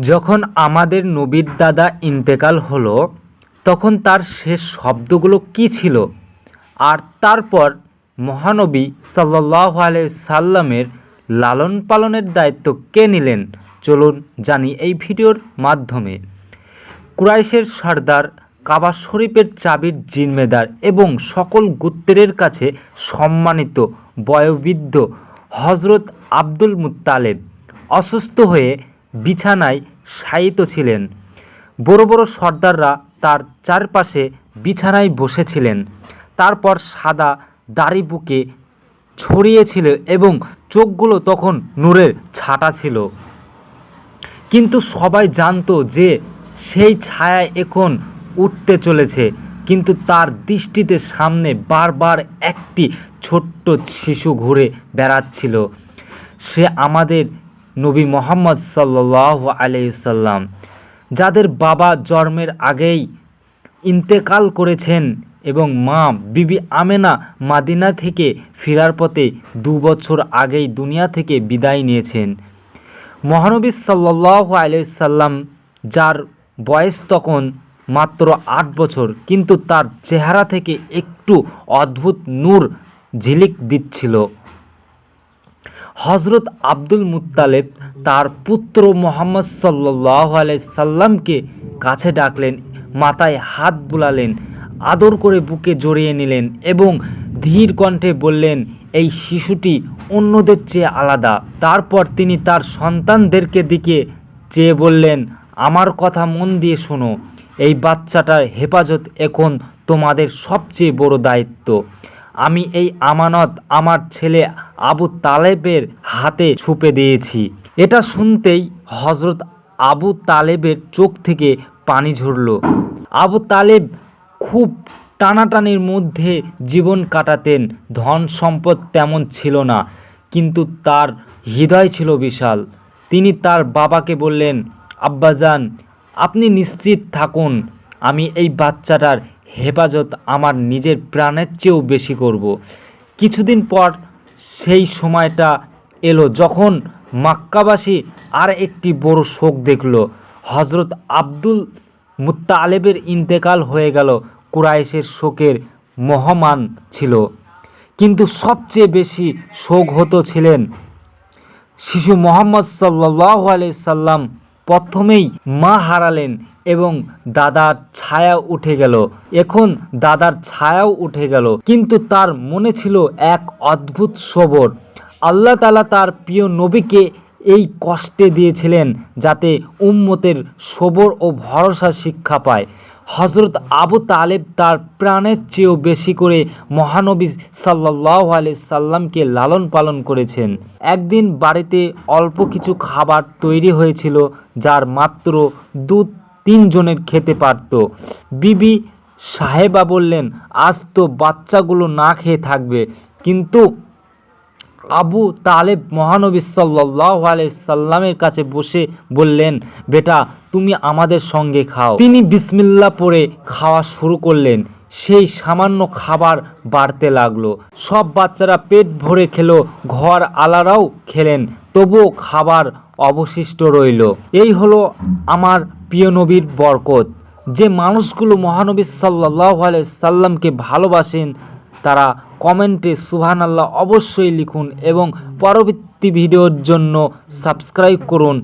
যখন আমাদের নবীর দাদা ইন্তেকাল হলো তখন তার শেষ শব্দগুলো কী ছিল, আর তারপর মহানবী সাল্লাল্লাহু আলাইহি সাল্লামের লালন পালনের দায়িত্ব কে নিলেন, চলুন জানি এই ভিডিওর মাধ্যমে। কুরাইশের সর্দার, কাবা শরীফের চাবির জিম্মেদার এবং সকল গোত্রের কাছে সম্মানিত বয়োবৃদ্ধ হজরত আব্দুল মুত্তালেব অসুস্থ হয়ে বিছানায় শায়িত ছিলেন। বড় বড় সর্দাররা তার চারপাশে বিছানায় বসেছিলেন। তারপর সাদা দাড়ি বুকে ছড়িয়েছিল এবং চোখগুলো তখন নূরের ছাটা ছিল। কিন্তু সবাই জানতো যে সেই ছায়া এখন উঠতে চলেছে, কিন্তু তার দৃষ্টিতে সামনে বারবার একটি ছোট্ট শিশু ঘুরে বেড়াচ্ছিল। সে আমাদের নবী মুহাম্মদ সাল্লাল্লাহু আলাইহি সাল্লাম, যাদের বাবা জন্মের আগেই ইন্তেকাল করেছেন এবং মা বিবি আমেনা মাদিনা থেকে ফেরার পথে 2 বছর আগেই দুনিয়া থেকে বিদায় নিয়েছেন। মহানবী সাল্লাল্লাহু আলাইহি সাল্লাম, যার বয়স তখন মাত্র 8 বছর, কিন্তু তার চেহারা থেকে একটু অদ্ভুত নূর ঝিলিক দিচ্ছিল। হজরত আব্দুল মুত্তালেব তার পুত্র মোহাম্মদ সাল্লাল্লাহু আলাইহি সাল্লামকে কাছে ডাকলেন, মাথায় হাত বুলালেন, আদর করে বুকে জড়িয়ে নিলেন এবং ধীর কণ্ঠে বললেন, এই শিশুটি অন্যদের চেয়ে আলাদা। তারপর তিনি তার সন্তানদেরকে দিকে চেয়ে বললেন, আমার কথা মন দিয়ে শোনো, এই বাচ্চাটার হেফাজত এখন তোমাদের সবচেয়ে বড় দায়িত্ব। আমি এই আমানত আমার ছেলে আবু তালেবের হাতে ছুপে দিয়েছি। এটা শুনতেই হজরত আবু তালেবের চোখ থেকে পানি ঝরল। আবু তালেব খুব টানাটানির মধ্যে জীবন কাটাতেন। ধন সম্পদ তেমন ছিল না, কিন্তু তার হৃদয় ছিল বিশাল। তিনি তার বাবাকে বললেন, আব্বাজান, আপনি নিশ্চিত থাকুন, আমি এই বাচ্চাটার হেফাজত আমার নিজের প্রাণের চেয়েও বেশি করব। কিছুদিন পর সেই সময়টা এলো যখন মক্কাবাসী আর একটি বড় শোক দেখল। হজরত আব্দুল মুত্তালেবের ইন্তেকাল হয়ে গেল। কুরাইশের শোকের মহামান ছিল, কিন্তু সবচেয়ে বেশি শোক ছিলেন শিশু মোহাম্মদ সাল্লাল্লাহু আলাইহি সাল্লাম। প্রথমেই মা হারালেন এবং দাদার ছায়া উঠে গেল। এখন দাদার ছায়াও উঠে গেল, কিন্তু তার মনে ছিল এক অদ্ভুত সবর। আল্লাহ তাআলা তার প্রিয় নবীকে এই কষ্টে দিয়েছিলেন যাতে উম্মতের সবর ও ভরসা শিক্ষা পায়। হজরত আবু তালেব তার প্রাণের চেয়েও বেশি করে মহানবী সাল্লাল্লাহু আলাইহি সাল্লামকে লালন পালন করেছেন। একদিন বাড়িতে অল্প কিছু খাবার তৈরি হয়েছিল, যার মাত্র 2-3 জনের খেতে পারত। বিবি সাহেবা বললেন, আজ তো বাচ্চাগুলো না খেয়ে থাকবে। কিন্তু আবু তালেব মহানবী সাল্লাল্লাহু আলাইহি সাল্লামের কাছে বসে বললেন, বেটা, তুমি আমাদের সঙ্গে খাও। তিনি বিসমিল্লাহ পড়ে খাওয়া শুরু করলেন। সেই সামান্য খাবার বাড়তে লাগলো। সব বাচ্চারা পেট ভরে খেলো, ঘর আলারাও খেলেন, তবুও খাবার অবশিষ্ট রইল। এই হলো আমার প্রিয় নবীর বরকত। যে মানুষগুলো মহানবী সাল্লাল্লাহু আলাইহি সাল্লামকে ভালোবাসেন তারা কমেন্টে সুবহানাল্লাহ অবশ্যই লিখুন এবং পরবর্তী ভিডিওর জন্য সাবস্ক্রাইব করুন।